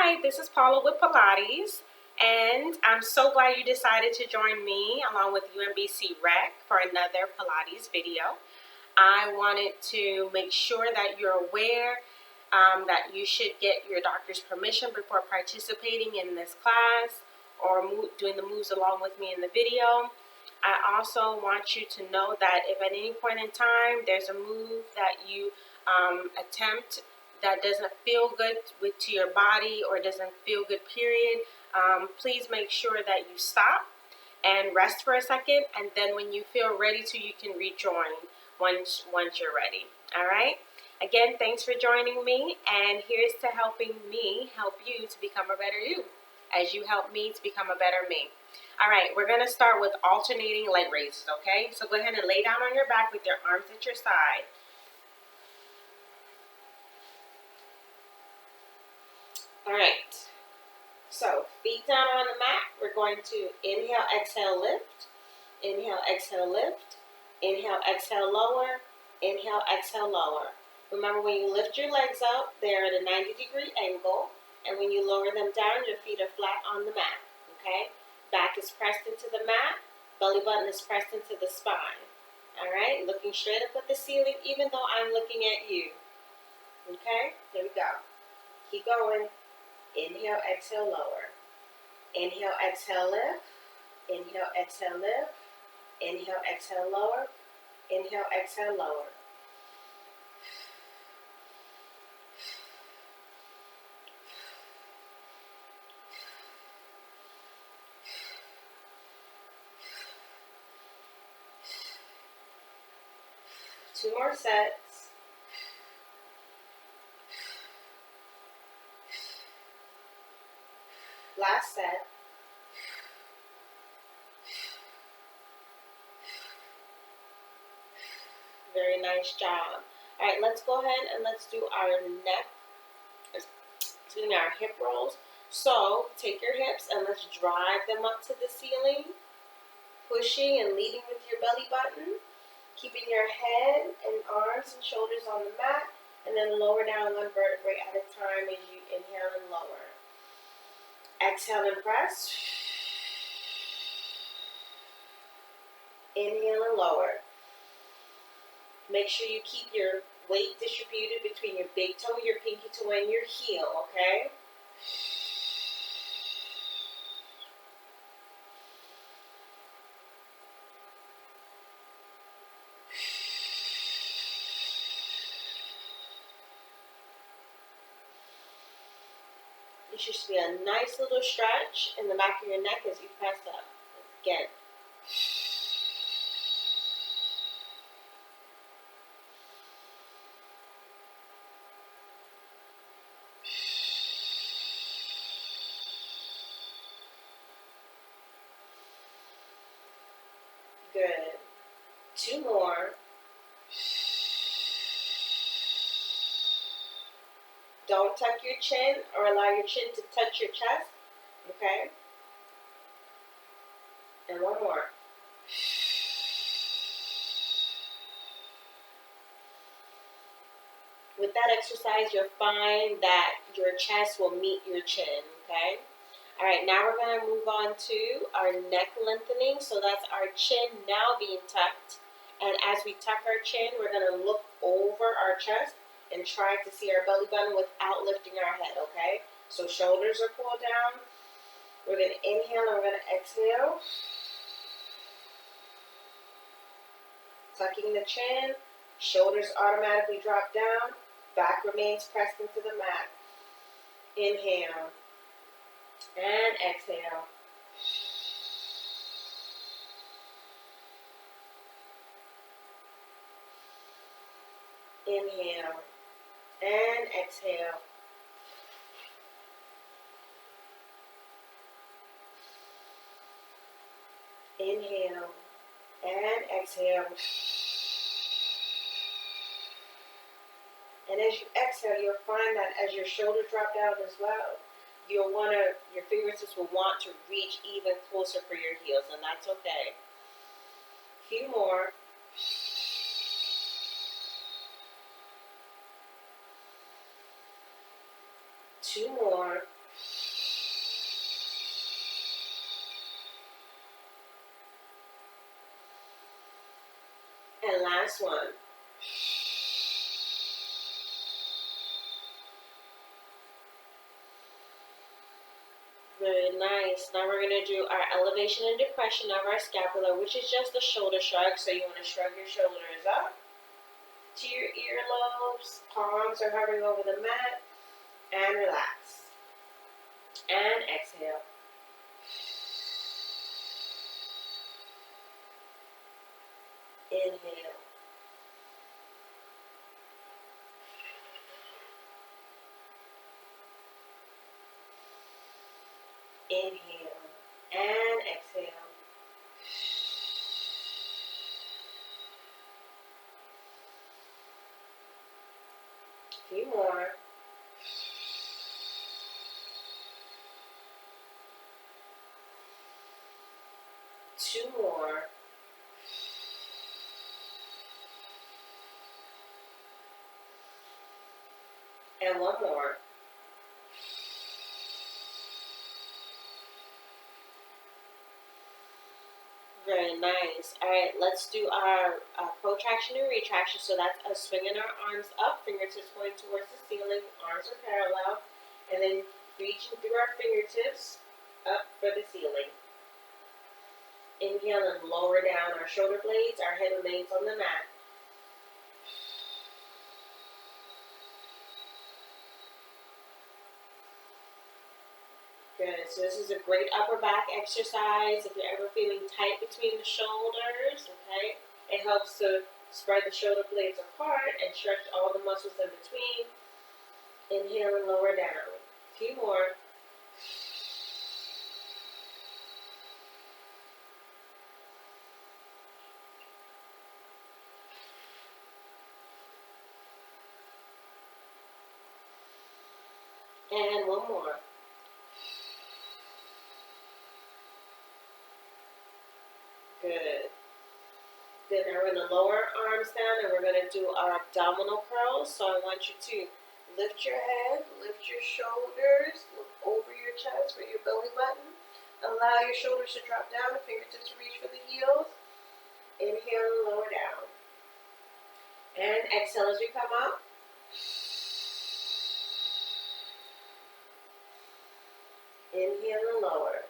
Hi, this is Paula with Pilates, and I'm so glad you decided to join me along with UMBC Rec for another Pilates video. I wanted to make sure that you're aware that you should get your doctor's permission before participating in this class or doing the moves along with me in the video. I also want you to know that if at any point in time there's a move that you attempt that doesn't feel good to your body or doesn't feel good, period, please make sure that you stop and rest for a second, and then when you feel ready to, you can rejoin once you're ready. All right? Again, thanks for joining me, and here's to helping me help you to become a better you as you help me to become a better me. All right, we're going to start with alternating leg raises, okay? So go ahead and lay down on your back with your arms at your side. All right, so feet down on the mat. We're going to inhale, exhale, lift. Inhale, exhale, lift. Inhale, exhale, lower. Inhale, exhale, lower. Remember, when you lift your legs up, they're at a 90-degree angle. And when you lower them down, your feet are flat on the mat, okay? Back is pressed into the mat. Belly button is pressed into the spine. All right, looking straight up at the ceiling, even though I'm looking at you. Okay, here we go. Keep going. Inhale, exhale, lower. Inhale, exhale, lift. Inhale, exhale, lift. Inhale, exhale, lower. Inhale, exhale, lower. Two more sets. Last set. Very nice job. All right, let's go ahead and let's do our our hip rolls. So take your hips and let's drive them up to the ceiling, pushing and leading with your belly button, keeping your head and arms and shoulders on the mat, and then lower down one vertebrae at a time as you inhale and lower. Exhale and press. Inhale and lower. Make sure you keep your weight distributed between your big toe, your pinky toe, and your heel, okay? It should be a nice little stretch in the back of your neck as you press up. Again. Good. Two more. Don't tuck your chin or allow your chin to touch your chest. Okay? And one more. With that exercise, you'll find that your chest will meet your chin, okay? All right, now we're going to move on to our neck lengthening. So that's our chin now being tucked. And as we tuck our chin, we're going to look over our chest and try to see our belly button without lifting our head, okay? So shoulders are pulled down. We're going to inhale and we're going to exhale. Tucking the chin, shoulders automatically drop down, back remains pressed into the mat. Inhale and exhale. Inhale and exhale. Inhale and exhale. And as you exhale, you'll find that as your shoulders drop down as well, your fingertips will want to reach even closer for your heels, and that's okay. A few more. Two more. And last one. Very nice. Now we're going to do our elevation and depression of our scapula, which is just a shoulder shrug. So you want to shrug your shoulders up to your earlobes. Palms are hovering over the mat. And relax. And exhale. Inhale. Inhale. And exhale. A few more. Two more. And one more. Very nice. All right, let's do our protraction and retraction. So that's us swinging our arms up, fingertips pointing towards the ceiling, arms are parallel, and then reaching through our fingertips up for the ceiling. Inhale and lower down our shoulder blades. Our head remains on the mat. Good. So this is a great upper back exercise. If you're ever feeling tight between the shoulders, okay, it helps to spread the shoulder blades apart and stretch all the muscles in between. Inhale and lower down. A few more. And one more. Good. Then now we're going to lower our arms down and we're going to do our abdominal curls. So I want you to lift your head, lift your shoulders, look over your chest for your belly button. Allow your shoulders to drop down, fingertips to reach for the heels. Inhale and lower down. And exhale as we come up. Inhale and lower.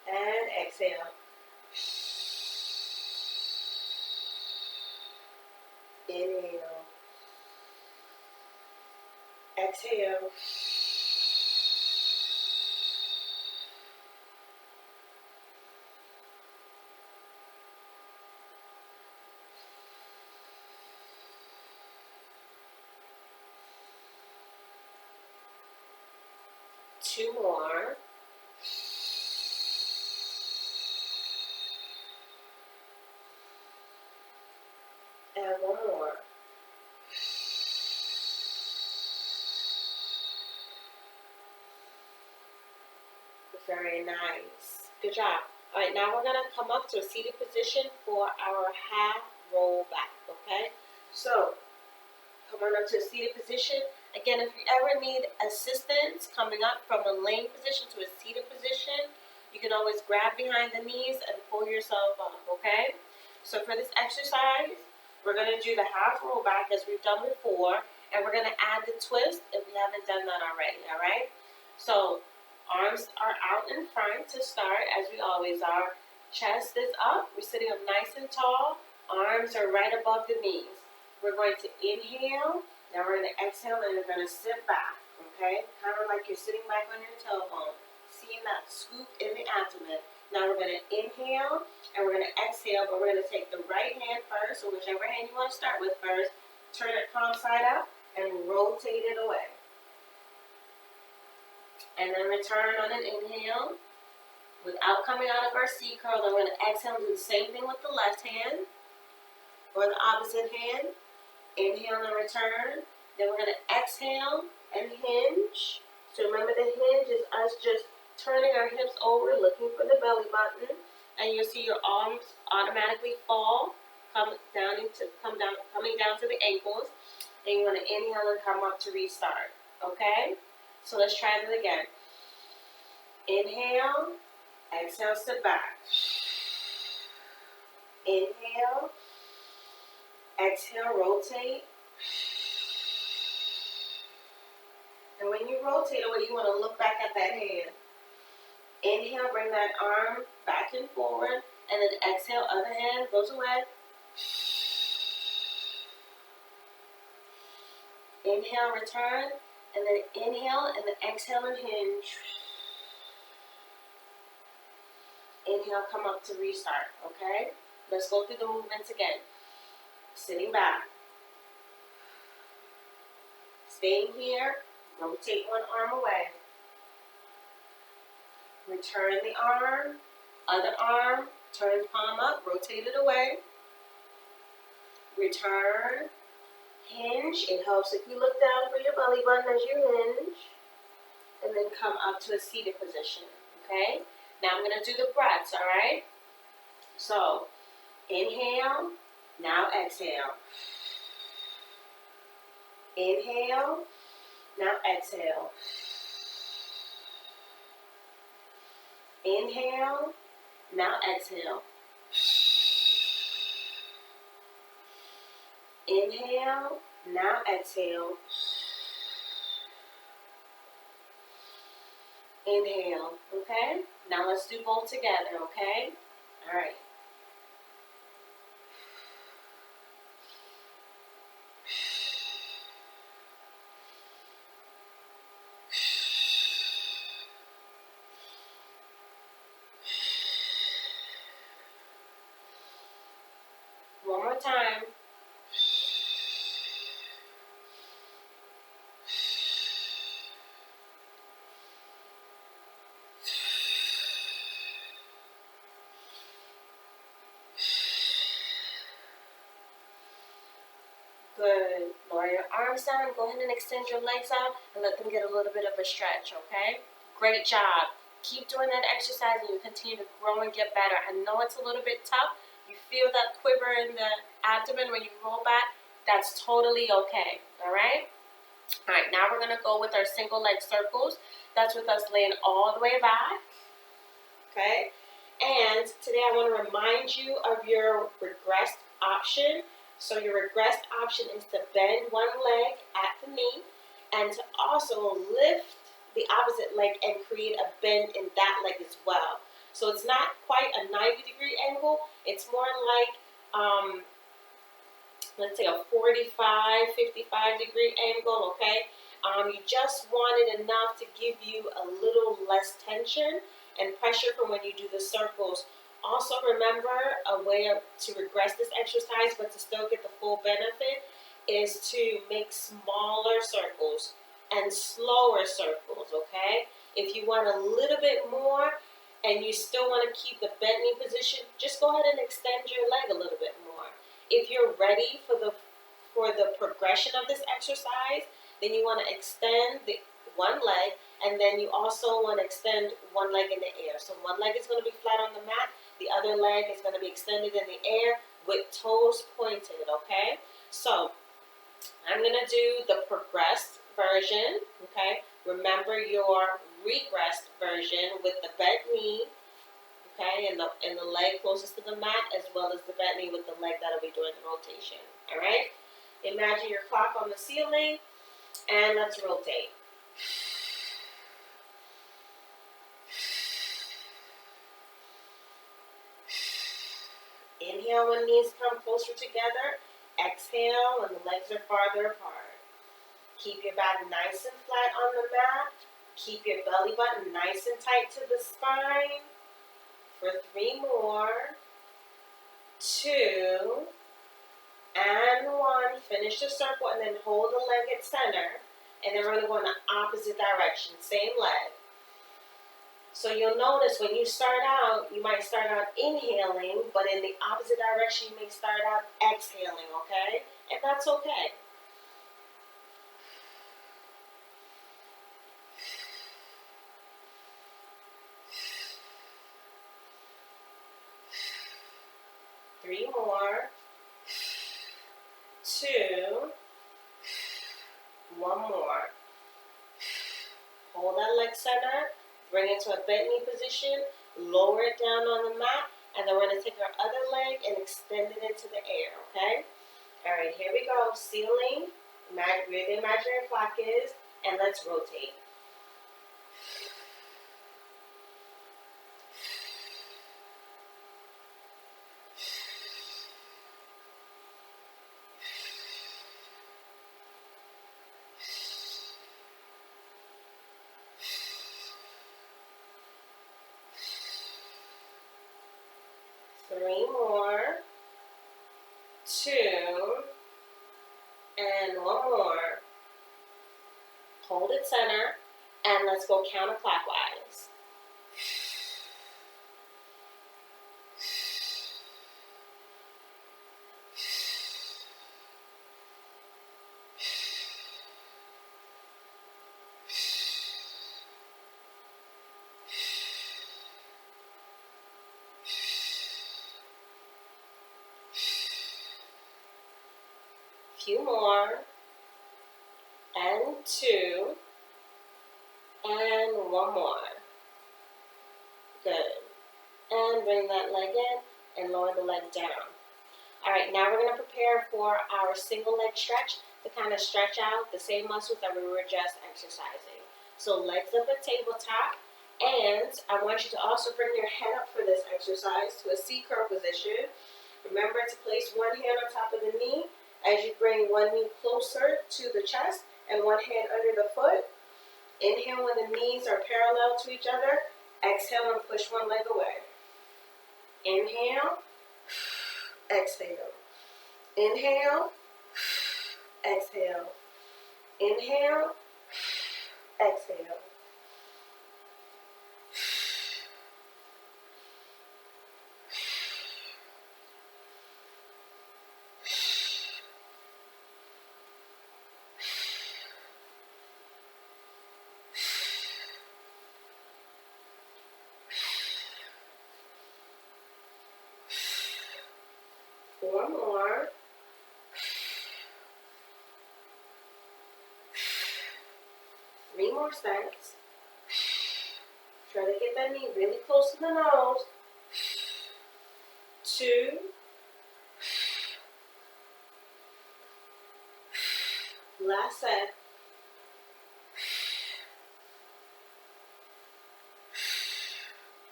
And exhale. Inhale. Exhale. Two more. And one more. Very nice. Good job. All right, now we're going to come up to a seated position for our half roll back, okay? So, come on up to a seated position. Again, if you ever need assistance coming up from a laying position to a seated position, you can always grab behind the knees and pull yourself up, okay? So for this exercise, we're going to do the half roll back as we've done before, and we're going to add the twist if we haven't done that already, all right? So arms are out in front to start, as we always are. Chest is up. We're sitting up nice and tall. Arms are right above the knees. We're going to inhale. Now we're going to exhale, and we're going to sit back, okay? Kind of like you're sitting back on your tailbone. Seeing that scoop in the abdomen. Now we're going to inhale, and we're going to exhale, but we're going to take the right hand first, or whichever hand you want to start with first. Turn it palm side up, and rotate it away. And then return on an inhale. Without coming out of our C curl, then we're going to exhale and do the same thing with the left hand. Or the opposite hand. Inhale and return. Then we're going to exhale and hinge. So remember, the hinge is us just turning our hips over, looking for the belly button. And you'll see your arms automatically fall, coming down to the ankles. And you want to inhale and come up to restart. Okay? So let's try it again. Inhale, exhale, sit back. Inhale, exhale, rotate. And when you rotate away, you want to look back at that hand. Inhale, bring that arm back and forward. And then exhale, other hand goes away. Inhale, return. And then inhale, and then exhale and hinge. Inhale, come up to restart, okay? Let's go through the movements again. Sitting back. Staying here, rotate one arm away. Return the arm, other arm, turn palm up, rotate it away. Return, hinge. It helps if you look down for your belly button as you hinge. And then come up to a seated position, okay? Now I'm going to do the breaths, all right? So, inhale, now exhale. Inhale, now exhale. Inhale, now exhale. Inhale, now exhale. Inhale, okay? Now let's do both together, okay? All right. One more time. Good. Lower your arms down. Go ahead and extend your legs out and let them get a little bit of a stretch, okay? Great job. Keep doing that exercise and you continue to grow and get better. I know it's a little bit tough. You feel that quiver in the abdomen when you roll back. That's totally okay, all right? All right, now we're going to go with our single leg circles. That's with us laying all the way back, okay? And today I want to remind you of your regressed option. So your regressed option is to bend one leg at the knee and to also lift the opposite leg and create a bend in that leg as well. So it's not quite a 90-degree angle. It's more like, let's say a 45, 55-degree angle, okay? You just want it enough to give you a little less tension and pressure from when you do the circles. Also remember, a way to regress this exercise but to still get the full benefit is to make smaller circles and slower circles, okay? If you want a little bit more and you still want to keep the bent knee position, just go ahead and extend your leg a little bit more. If you're ready for the progression of this exercise, then you want to extend the one leg, and then you also want to extend one leg in the air. So one leg is going to be flat on the mat, the other leg is going to be extended in the air with toes pointed, okay? So I'm going to do the progressed version, okay? Remember your regressed version with the bent knee, okay, and the leg closest to the mat, as well as the bent knee with the leg that'll be doing the rotation, all right? Imagine your clock on the ceiling, and let's rotate. Inhale when knees come closer together. Exhale when the legs are farther apart. Keep your back nice and flat on the mat. Keep your belly button nice and tight to the spine. For 3 more. 2. And 1. Finish the circle and then hold the leg at center. And then we're going to go in the opposite direction. Same leg. So you'll notice when you start out, you might start out inhaling, but in the opposite direction, you may start out exhaling, okay? And that's okay. Three more. 2. 1 more. Hold that leg center, bring it to a bent knee position, lower it down on the mat, and then we're going to take our other leg and extend it into the air, okay? All right, here we go. Ceiling, where the imaginary clock is, and let's rotate. Three more, two, and one more. Hold it center, and let's go counterclockwise. Few more, and two, and one more. Good. And bring that leg in and lower the leg down. All right, now we're going to prepare for our single leg stretch to kind of stretch out the same muscles that we were just exercising. So legs up at tabletop, and I want you to also bring your head up for this exercise to a C curl position. Remember to place one hand on top of the knee as you bring one knee closer to the chest and one hand under the foot. Inhale when the knees are parallel to each other. Exhale and push one leg away. Inhale, exhale. Inhale, exhale. Inhale, exhale. Four more. Three more sets. Try to get that knee really close to the nose. Two. Last set.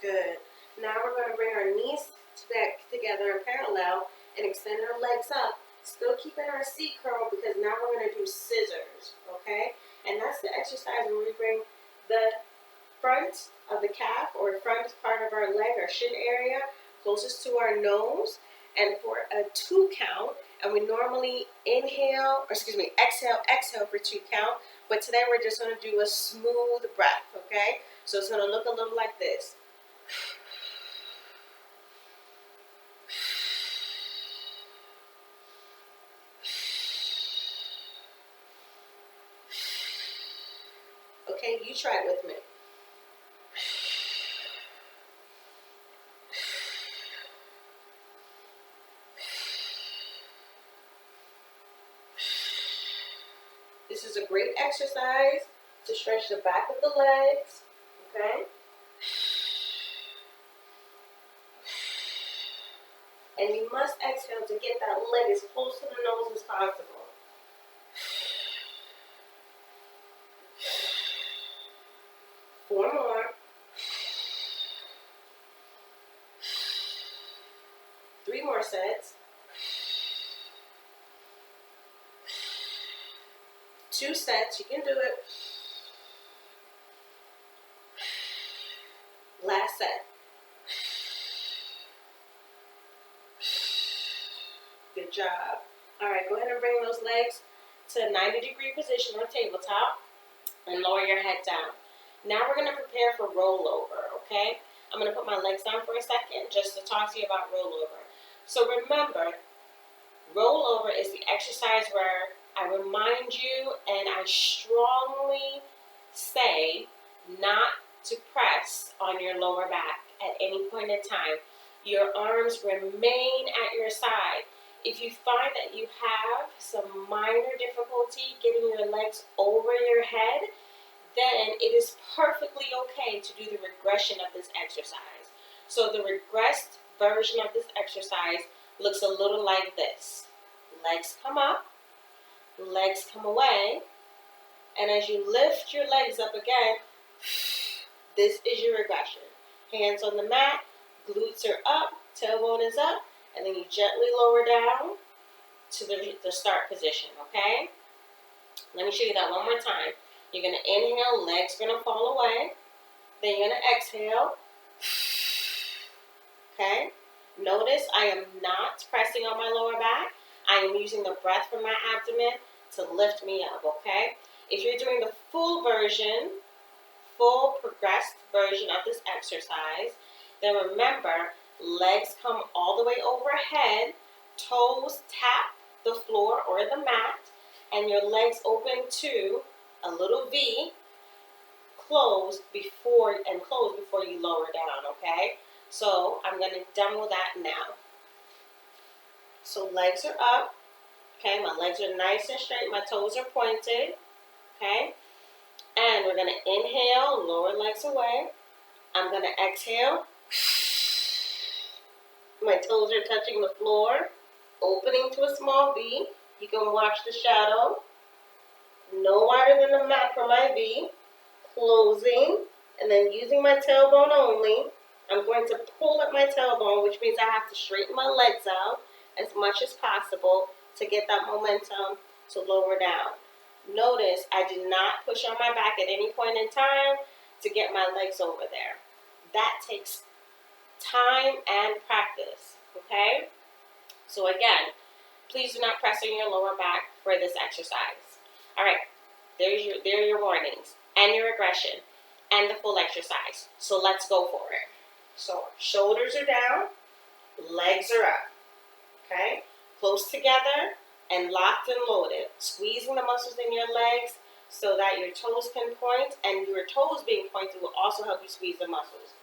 Good. Now we're going to bring our knees back together in parallel and extend our legs up. Still keeping our C curl because now we're going to do scissors, okay? And that's the exercise where we bring the front of the calf or front part of our leg, our shin area, closest to our nose. And for a 2 count, and we normally exhale for 2 count. But today we're just going to do a smooth breath, okay? So it's going to look a little like this. Okay, you try it with me. This is a great exercise to stretch the back of the legs, okay? And you must exhale to get that leg as close to the nose as possible. Four more. Three more sets. 2 sets, you can do it. Last set. Good job. All right, go ahead and bring those legs to a 90-degree position on tabletop and lower your head down. Now we're going to prepare for rollover, okay? I'm going to put my legs down for a second just to talk to you about rollover. So remember, rollover is the exercise where I remind you and I strongly say not to press on your lower back at any point in time. Your arms remain at your side. If you find that you have some minor difficulty getting your legs over your head, then it is perfectly okay to do the regression of this exercise. So the regressed version of this exercise looks a little like this. Legs come up, legs come away, and as you lift your legs up again, this is your regression. Hands on the mat, glutes are up, tailbone is up, and then you gently lower down to the start position, okay? Let me show you that one more time. You're going to inhale, legs are going to fall away. Then you're going to exhale. Okay? Notice I am not pressing on my lower back. I am using the breath from my abdomen to lift me up, okay? If you're doing the full progressed version of this exercise, then remember, legs come all the way overhead, toes tap the floor or the mat, and your legs open to a little V, close before you lower down, okay? So I'm going to demo that now. So legs are up, okay? My legs are nice and straight. My toes are pointed, okay? And we're going to inhale, lower legs away. I'm going to exhale. My toes are touching the floor, opening to a small V. You can watch the shadow. No wider than the mat for my V. Closing, and then using my tailbone only. I'm going to pull at my tailbone, which means I have to straighten my legs out as much as possible to get that momentum to lower down. Notice I did not push on my back at any point in time to get my legs over there. That takes time and practice, okay? So again, please do not press on your lower back for this exercise. All right, there are your warnings and your regression and the full exercise. So let's go for it. So shoulders are down, legs are up, okay? Close together and locked and loaded. Squeezing the muscles in your legs so that your toes can point, and your toes being pointed will also help you squeeze the muscles.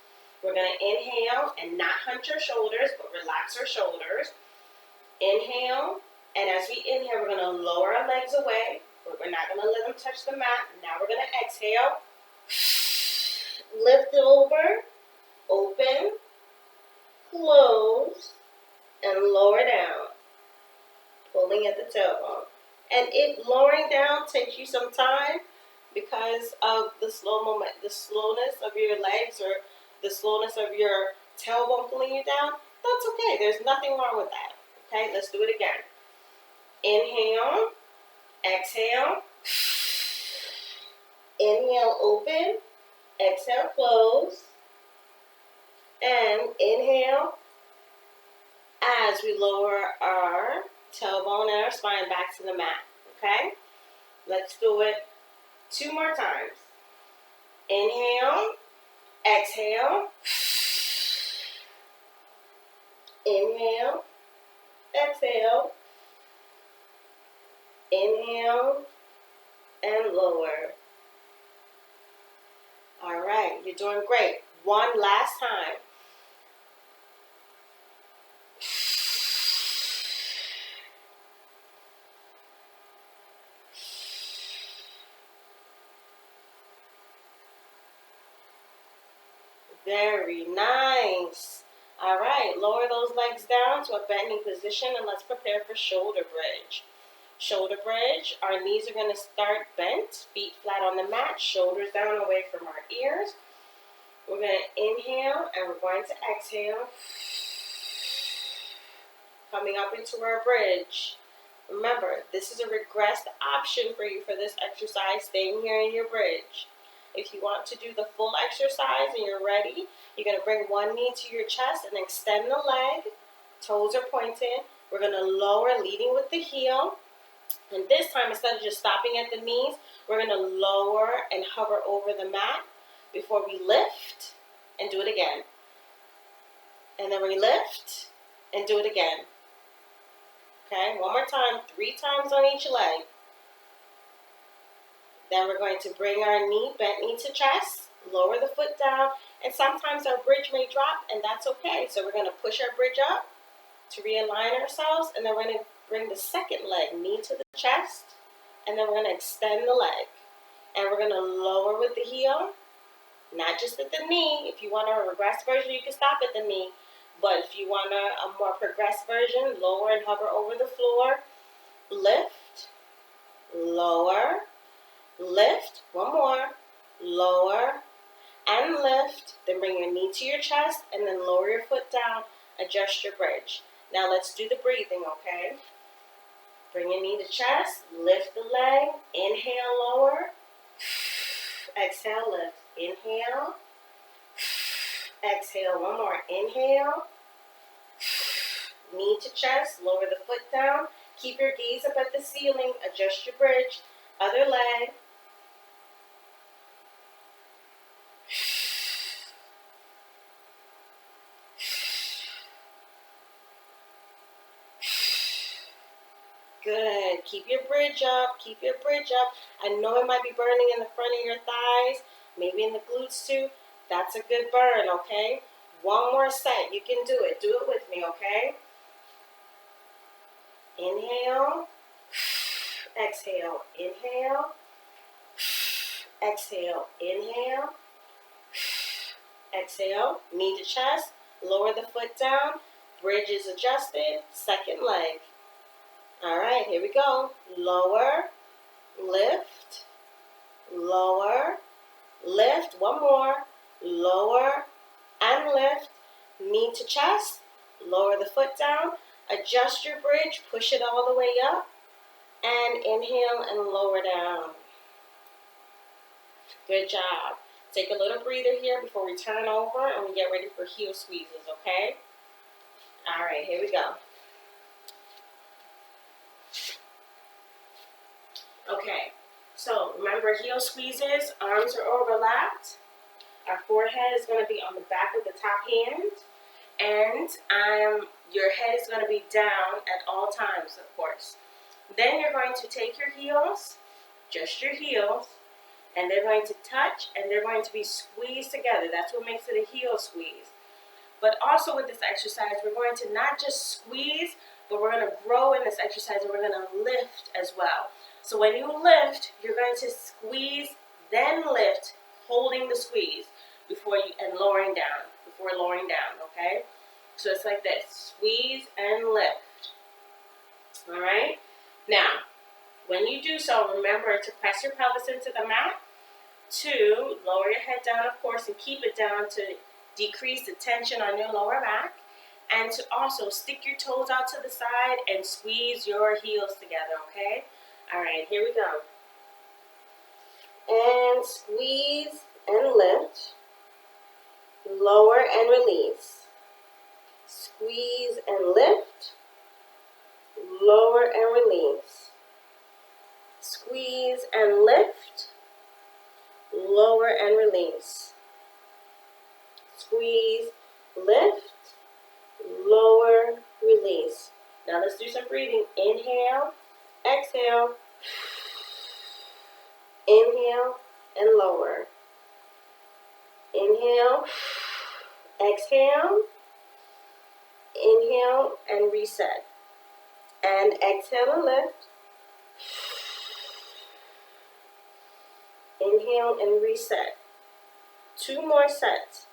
We're gonna inhale and not hunch our shoulders, but relax our shoulders. Inhale, and as we inhale, we're gonna lower our legs away, but we're not gonna let them touch the mat. Now we're gonna exhale, lift it over, open, close, and lower down, pulling at the tailbone. And if lowering down takes you some time because of the slowness of your legs or the slowness of your tailbone pulling you down, that's okay. There's nothing wrong with that. Okay, let's do it again. Inhale, exhale, inhale, open, exhale, close, and inhale as we lower our tailbone and our spine back to the mat, okay? Let's do it 2 more times. Inhale, exhale, inhale, exhale, inhale, and lower. All right, you're doing great. One last time. Very nice. All right, lower those legs down to a bending position and let's prepare for shoulder bridge. Shoulder bridge, our knees are going to start bent, feet flat on the mat, shoulders down away from our ears. We're going to inhale and we're going to exhale, coming up into our bridge. Remember, this is a regressed option for you for this exercise, staying here in your bridge. If you want to do the full exercise and you're ready, you're going to bring one knee to your chest and extend the leg. Toes are pointed. We're going to lower, leading with the heel. And this time, instead of just stopping at the knees, we're going to lower and hover over the mat before we lift and do it again. And then we lift and do it again. Okay, one more time, 3 times on each leg. Then we're going to bring our knee, bent knee to chest, lower the foot down, and sometimes our bridge may drop, and that's okay. So we're going to push our bridge up to realign ourselves, and then we're going to bring the second leg, knee to the chest, and then we're going to extend the leg. And we're going to lower with the heel, not just at the knee. If you want a regress version, you can stop at the knee. But if you want a more progressed version, lower and hover over the floor. Lift, lower, lift. One more. Lower and lift. Then bring your knee to your chest and then lower your foot down. Adjust your bridge. Now let's do the breathing, okay? Bring your knee to chest. Lift the leg. Inhale, lower. Exhale, lift. Inhale. Exhale, one more. Inhale. Knee to chest. Lower the foot down. Keep your gaze up at the ceiling. Adjust your bridge. Other leg. Good. Keep your bridge up. Keep your bridge up. I know it might be burning in the front of your thighs, maybe in the glutes too. That's a good burn, okay? One more set. You can do it. Do it with me, okay? Inhale. Exhale. Inhale. Exhale. Inhale. Exhale. Knee to chest. Lower the foot down. Bridge is adjusted. Second leg. All right, here we go. Lower, lift, lower, lift. One more. Lower and lift. Knee to chest. Lower the foot down. Adjust your bridge. Push it all the way up. And inhale and lower down. Good job. Take a little breather here before we turn over and we get ready for heel squeezes, okay? All right, here we go. Okay, so remember heel squeezes, arms are overlapped. Our forehead is going to be on the back of the top hand. And your head is going to be down at all times, of course. Then you're going to take your heels, just your heels, and they're going to touch and they're going to be squeezed together. That's what makes it a heel squeeze. But also with this exercise, we're going to not just squeeze, but we're going to grow in this exercise and we're going to lift as well. So when you lift, you're going to squeeze, then lift, holding the squeeze and lowering down, okay? So it's like this, squeeze and lift. All right? Now, when you do so, remember to press your pelvis into the mat, to lower your head down, of course, and keep it down to decrease the tension on your lower back, and to also stick your toes out to the side and squeeze your heels together, okay? All right, here we go. And squeeze and lift, lower and release. Squeeze and lift, lower and release. Squeeze and lift, lower and release. Squeeze, lift, lower, release. Now let's do some breathing. Inhale, exhale, inhale and lower. Inhale, exhale, inhale and reset. And exhale and lift. Inhale and reset. 2 more sets.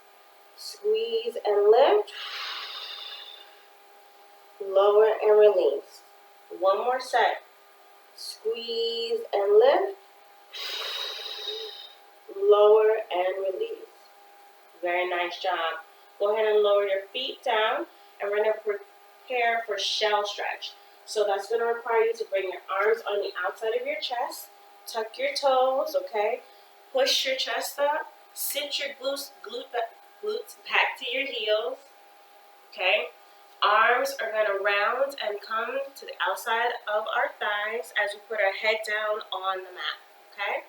Squeeze and lift. Lower and release. 1 more set. Squeeze and lift. Lower and release. Very nice job. Go ahead and lower your feet down, and we're going to prepare for shell stretch. So that's going to require you to bring your arms on the outside of your chest. Tuck your toes, okay? Push your chest up. Sit your glutes back to your heels, okay? Arms are going to round and come to the outside of our thighs as we put our head down on the mat, okay?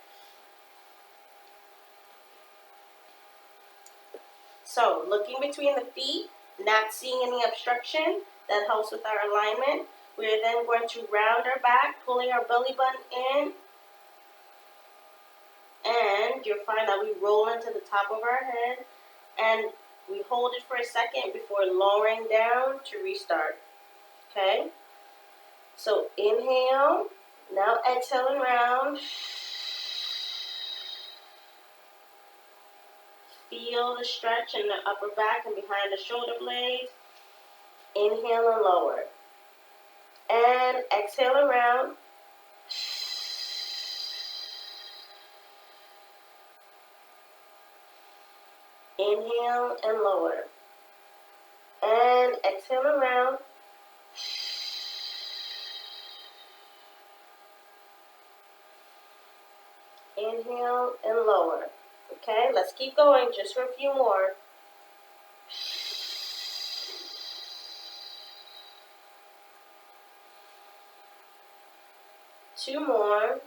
So, looking between the feet, not seeing any obstruction, that helps with our alignment. We are then going to round our back, pulling our belly button in, and you'll find that we roll into the top of our head, and we hold it for a second before lowering down to restart, okay? So inhale, now exhale and round, Feel the stretch in the upper back and behind the shoulder blades. Inhale and lower. And exhale around. Inhale and lower. And exhale around. Inhale and lower. Okay, let's keep going just for a few more. Two more.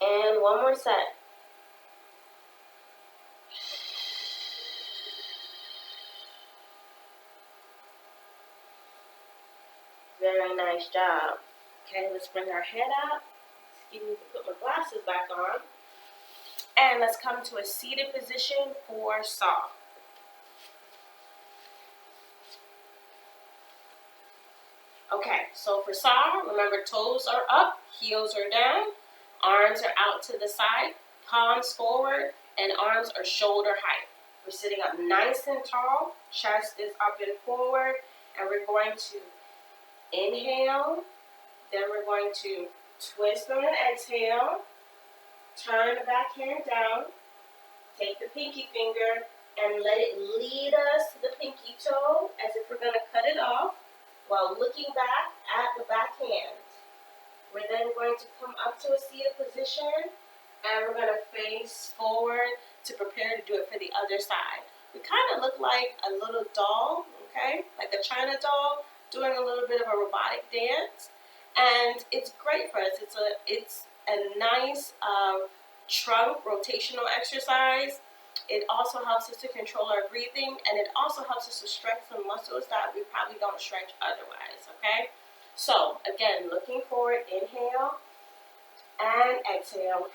And one more set. Very nice job. Okay, let's bring our head up. Excuse me to put my glasses back on. And let's come to a seated position for soft. Okay, so for soft, remember toes are up, heels are down, arms are out to the side, palms forward, and arms are shoulder height. We're sitting up nice and tall, chest is up and forward, and we're going to inhale, then we're going to twist on an exhale, turn the back hand down, take the pinky finger, and let it lead us to the pinky toe as if we're going to cut it off while looking back at the back hand. We're then going to come up to a seated position, and we're going to face forward to prepare to do it for the other side. We kind of look like a little doll, okay, like a China doll, doing a little bit of a robotic dance, and it's great for us. It's a nice trunk rotational exercise. It also helps us to control our breathing, and it also helps us to stretch some muscles that we probably don't stretch otherwise, okay? So, again, looking forward, inhale, and exhale.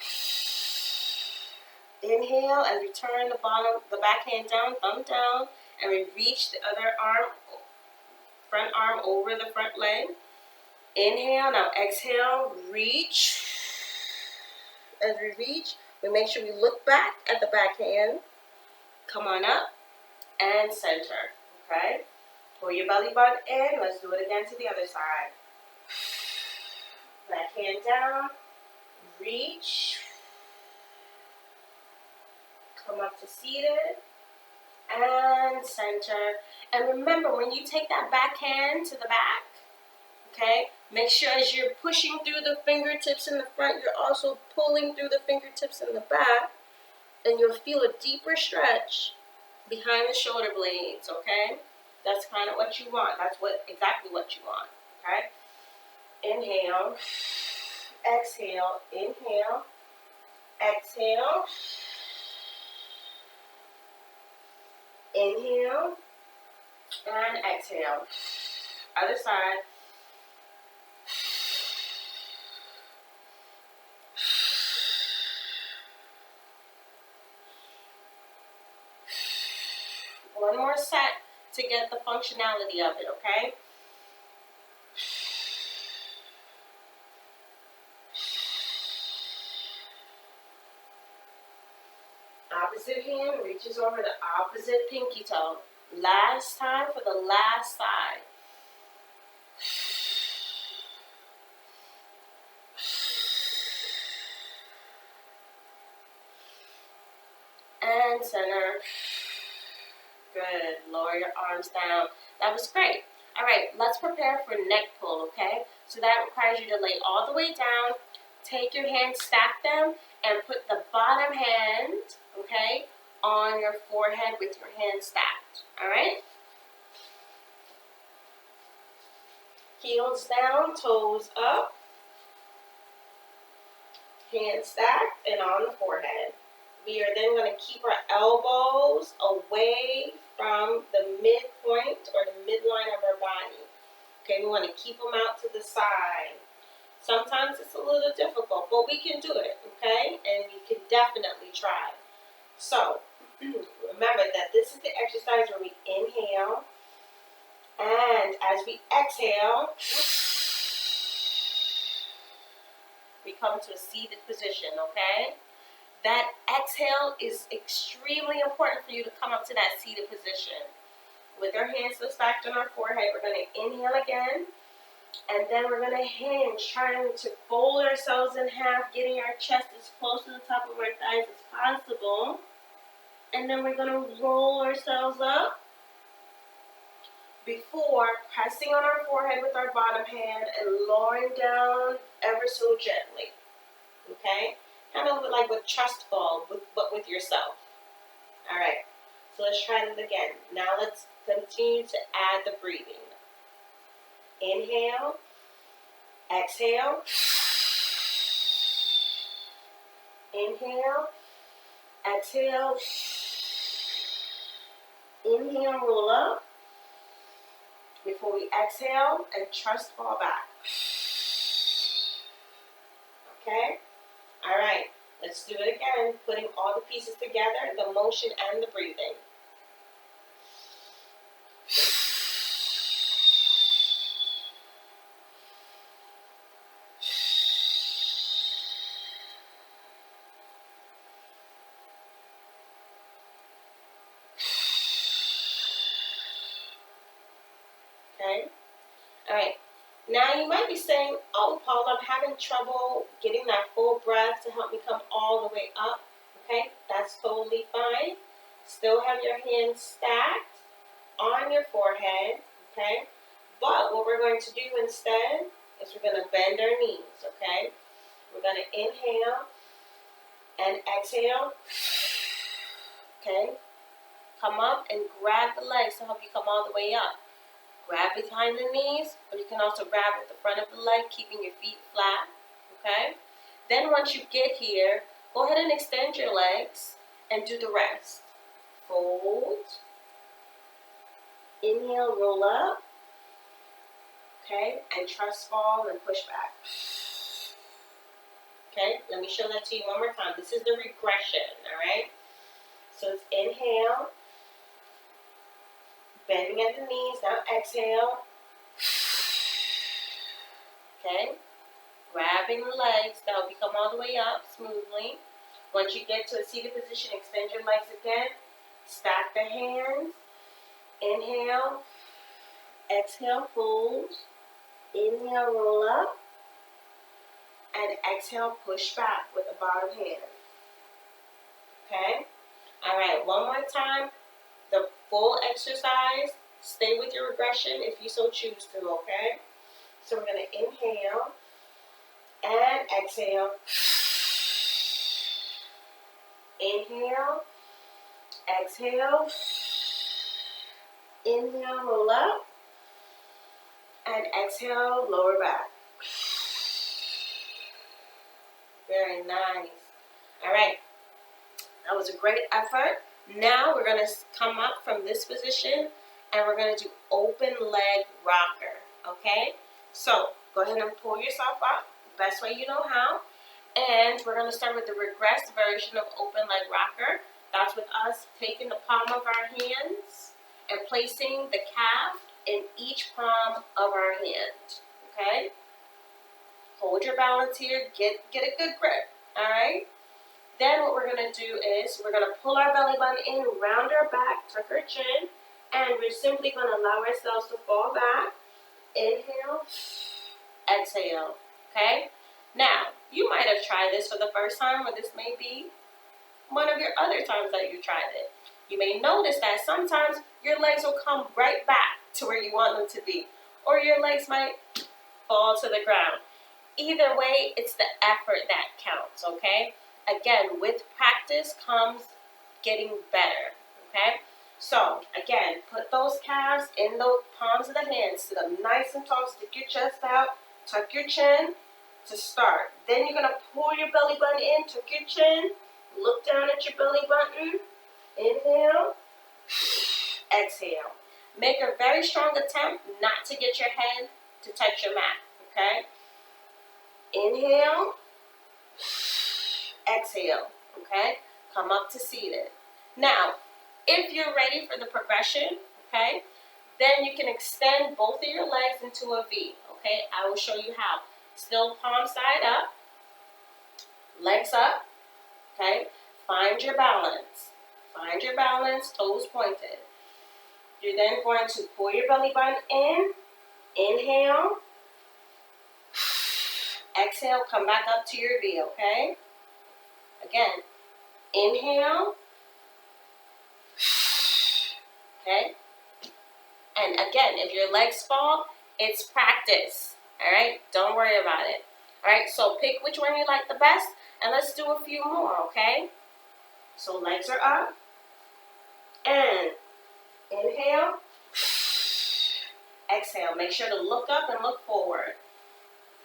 Inhale, and we turn the back hand down, thumb down, and we reach the other arm, front arm over the front leg. Inhale, now exhale, reach. As we reach, we make sure we look back at the back hand. Come on up and center, okay? Pull your belly button in. Let's do it again to the other side. Back hand down, reach. Come up to seated and center. And remember, when you take that back hand to the back, okay, make sure as you're pushing through the fingertips in the front, you're also pulling through the fingertips in the back, and you'll feel a deeper stretch behind the shoulder blades, okay? That's kind of what you want. That's exactly what you want, okay? Inhale, exhale, inhale, exhale, inhale, and exhale. Other side. One more set to get the functionality of it, okay? Opposite hand reaches over the opposite pinky toe. Last time for the last side. And center. Good. Lower your arms down. That was great. All right, let's prepare for neck pull, okay? So that requires you to lay all the way down, take your hands, stack them, and put the bottom hand, okay, on your forehead with your hands stacked, all right? Heels down, toes up, hands stacked, and on the forehead. We are then going to keep our elbows away from the midpoint or the midline of our body. Okay, we want to keep them out to the side. Sometimes it's a little difficult, but we can do it, okay? And we can definitely try. So, remember that this is the exercise where we inhale, And as we exhale, we come to a seated position, okay? That exhale is extremely important for you to come up to that seated position. With our hands stacked on our forehead, we're going to inhale again. And then we're going to hinge, trying to fold ourselves in half, getting our chest as close to the top of our thighs as possible. And then we're going to roll ourselves up before pressing on our forehead with our bottom hand and lowering down ever so gently. Okay? Kind of like with trust fall, but with yourself. All right. So let's try this again. Now let's continue to add the breathing. Inhale. Exhale. Inhale. Exhale. Inhale, roll up. Before we exhale and trust fall back. Okay? All right. Let's do it again. Putting all the pieces together, the motion and the breathing. Okay? All right. Now you might be saying, oh, Paula, I'm having trouble getting that full breath to help me come all the way up. Okay? That's totally fine. Still have your hands stacked on your forehead. Okay? But what we're going to do instead is we're going to bend our knees. Okay? We're going to inhale and exhale. Okay? Come up and grab the legs to help you come all the way up. Grab behind the knees, or you can also grab at the front of the leg, keeping your feet flat, okay? Then once you get here, go ahead and extend your legs and do the rest. Fold. Inhale, roll up. Okay, and trust fall and push back. Okay, let me show that to you one more time. This is the regression, all right? So it's inhale. Bending at the knees, now exhale. Okay, grabbing the legs, that will come all the way up smoothly. Once you get to a seated position, extend your legs again. Stack the hands. Inhale. Exhale, fold. Inhale, roll up. And exhale, push back with the bottom hand. Okay? All right, one more time. The full exercise, stay with your regression if you so choose to, okay? So we're going to inhale and exhale. Inhale, exhale. Inhale, roll up. And exhale, lower back. Very nice. All right, that was a great effort. Now we're going to come up from this position and we're going to do open leg rocker, okay? So go ahead and pull yourself up, best way you know how. And we're going to start with the regressed version of open leg rocker. That's with us taking the palm of our hands and placing the calf in each palm of our hand, okay? Hold your balance here, get a good grip, all right? Then what we're going to do is we're going to pull our belly button in, round our back, tuck our chin, and we're simply going to allow ourselves to fall back. Inhale, exhale, okay? Now, you might have tried this for the first time, or this may be one of your other times that you tried it. You may notice that sometimes your legs will come right back to where you want them to be, or your legs might fall to the ground. Either way, it's the effort that counts, okay? Again, with practice comes getting better, okay? So, again, put those calves in the palms of the hands. Sit up nice and tall, stick your chest out, tuck your chin to start. Then you're going to pull your belly button in, tuck your chin, look down at your belly button, inhale, exhale. Make a very strong attempt not to get your head to touch your mat, okay? Inhale, exhale, okay? Come up to seated. Now, if you're ready for the progression, okay, Then you can extend both of your legs into a V, okay? I will show you how. Still palm side up, legs up, okay? Find your balance. Find your balance, toes pointed. You're then going to pull your belly button in, inhale, exhale, come back up to your V, okay? Again, inhale, okay? And again, if your legs fall, it's practice, all right? Don't worry about it. All right, so pick which one you like the best, and let's do a few more, okay? So legs are up, and inhale, exhale. Make sure to look up and look forward.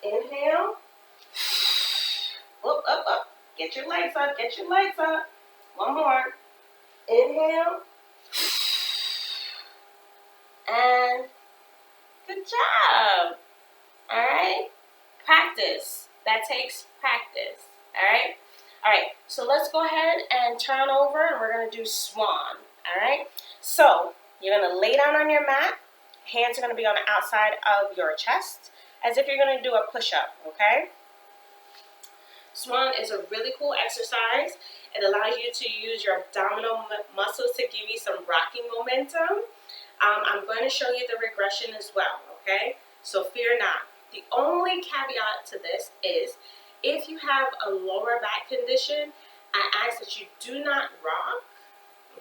Inhale, up. Get your legs up, get your legs up. One more. Inhale, and good job. All right, practice. That takes practice. All right. All right, so let's go ahead and turn over, and we're going to do Swan. All right, so you're going to lay down on your mat. Hands are going to be on the outside of your chest, as if you're going to do a push-up, okay? Swan is a really cool exercise. It allows you to use your abdominal muscles to give you some rocking momentum. I'm going to show you the regression as well, okay? So fear not. The only caveat to this is if you have a lower back condition, I ask that you do not rock,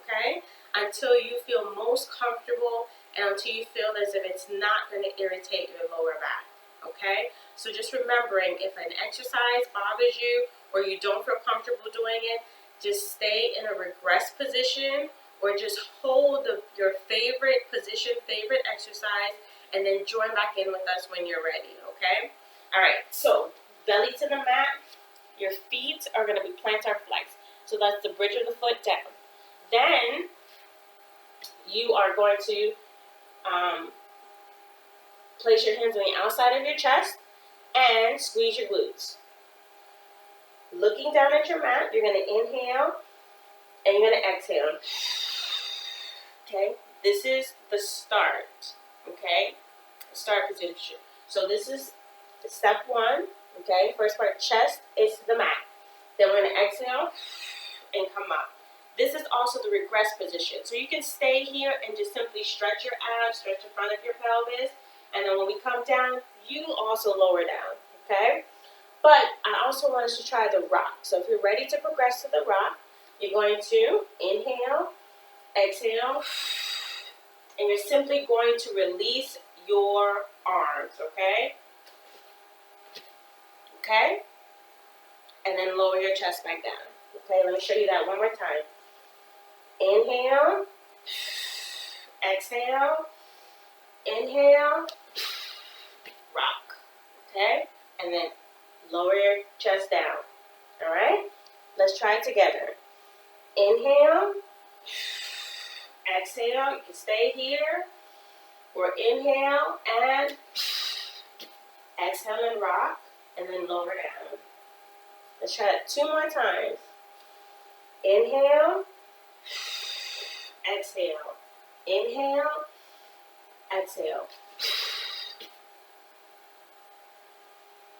okay, until you feel most comfortable and until you feel as if it's not going to irritate your lower back, okay? So just remembering, if an exercise bothers you or you don't feel comfortable doing it, just stay in a regress position or just hold your favorite position, favorite exercise, and then join back in with us when you're ready, okay? All right, so belly to the mat, your feet are going to be plantar flex. So that's the bridge of the foot down. Then you are going to place your hands on the outside of your chest and squeeze your glutes. Looking down at your mat, you're going to inhale and you're going to exhale. Okay, this is the start. Okay, start position. So this is step one. Okay, first part, chest is the mat. Then we're going to exhale and come up. This is also the regress position. So you can stay here and just simply stretch your abs, stretch the front of your pelvis. And then when we come down, you also lower down, okay? But I also want us to try the rock. So if you're ready to progress to the rock, you're going to inhale, exhale, and you're simply going to release your arms, okay? Okay? And then lower your chest back down. Okay, let me show you that one more time. Inhale, exhale, inhale, rock, okay? And then lower your chest down, all right? Let's try it together. Inhale, exhale, you can stay here, or inhale and exhale and rock, and then lower down. Let's try it 2 more times. Inhale, exhale, inhale, exhale.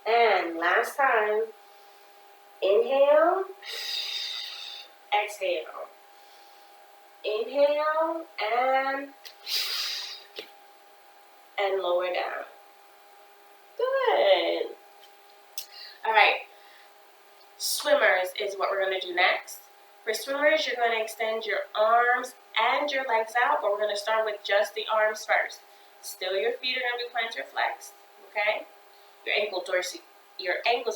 And last time, inhale, exhale, inhale, and lower down. Good. All right, swimmers is what we're going to do next. For swimmers, you're going to extend your arms and your legs out, but we're going to start with just the arms first. Still, your feet are going to be plantar flexed, okay? Your ankles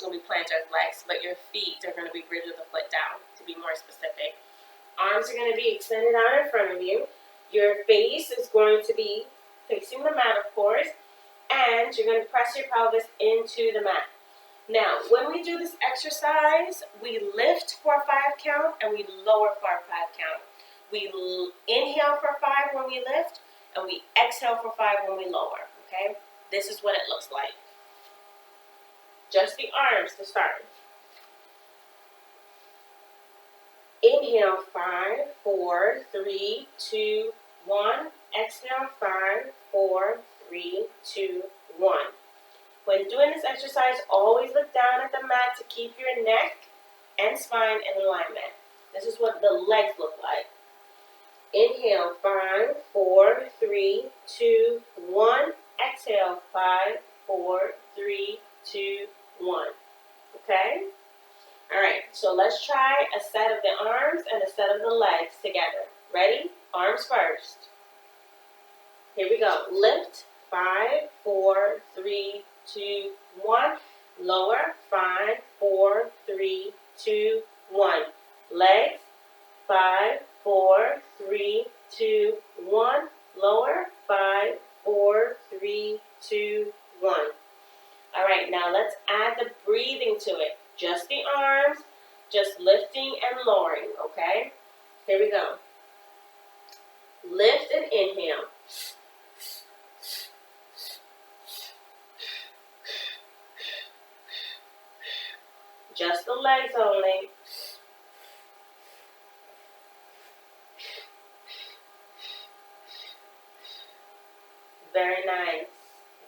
will be plantar flexed, but your feet are going to be bridge of the foot down, to be more specific. Arms are going to be extended out in front of you. Your face is going to be facing the mat, of course, and you're going to press your pelvis into the mat. Now, when we do this exercise, we lift for a 5 count and we lower for a 5 count. We inhale for 5 when we lift, and we exhale for 5 when we lower, okay? This is what it looks like. Just the arms to start. Inhale, 5, 4, 3, 2, 1. Exhale, 5, 4, 3, 2, 1. When doing this exercise, always look down at the mat to keep your neck and spine in alignment. This is what the legs look like. Inhale, 5, 4, 3, 2, 1. Exhale, 5, 4, 3, 2, 1. Okay? All right, so let's try a set of the arms and a set of the legs together. Ready? Arms first. Here we go. Lift, 5, 4, 3, 2, 1. Lower, 5, 4, 3, 2, 1. Legs, 5, 4, 3, 2, 1. Lower, 5, 4, 3, 2, 1. All right, now let's add the breathing to it. Just the arms, just lifting and lowering, okay? Here we go. Lift and inhale. Just the legs only. Very nice.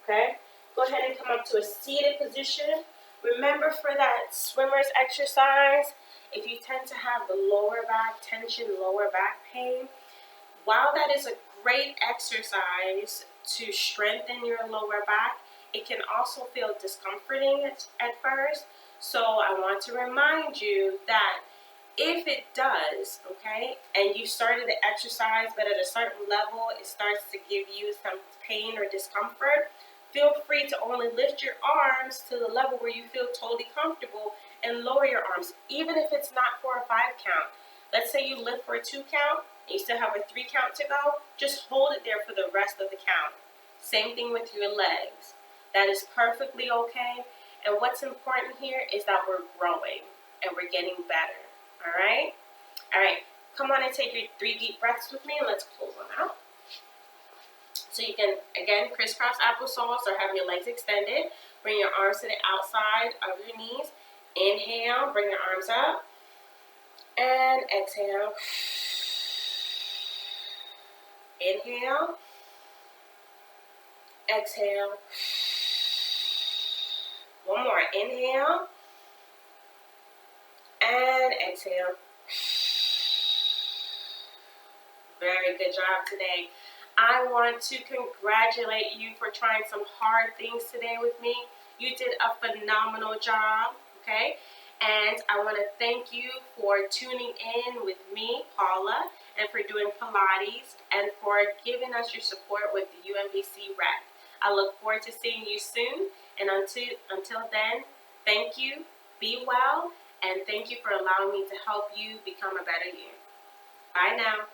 Okay? Go ahead and come up to a seated position. Remember, for that swimmer's exercise, if you tend to have the lower back tension, lower back pain, while that is a great exercise to strengthen your lower back, it can also feel discomforting at first. So I want to remind you that if it does, okay, and you started the exercise, but at a certain level, it starts to give you some pain or discomfort, feel free to only lift your arms to the level where you feel totally comfortable and lower your arms, even if it's not for a 5 count. Let's say you lift for a 2 count, and you still have a 3 count to go, just hold it there for the rest of the count. Same thing with your legs. That is perfectly okay. And what's important here is that we're growing and we're getting better. All right? All right. Come on and take your 3 deep breaths with me, and let's close them out. So you can, again, crisscross applesauce or have your legs extended. Bring your arms to the outside of your knees. Inhale, bring your arms up. And exhale. Inhale. Exhale. One more. Inhale. And exhale. Very good job today. I want to congratulate you for trying some hard things today with me. You did a phenomenal job, okay? And I want to thank you for tuning in with me, Paula, and for doing Pilates, and for giving us your support with the UMBC Rec. I look forward to seeing you soon, and until then, thank you, be well, and thank you for allowing me to help you become a better you. Bye now.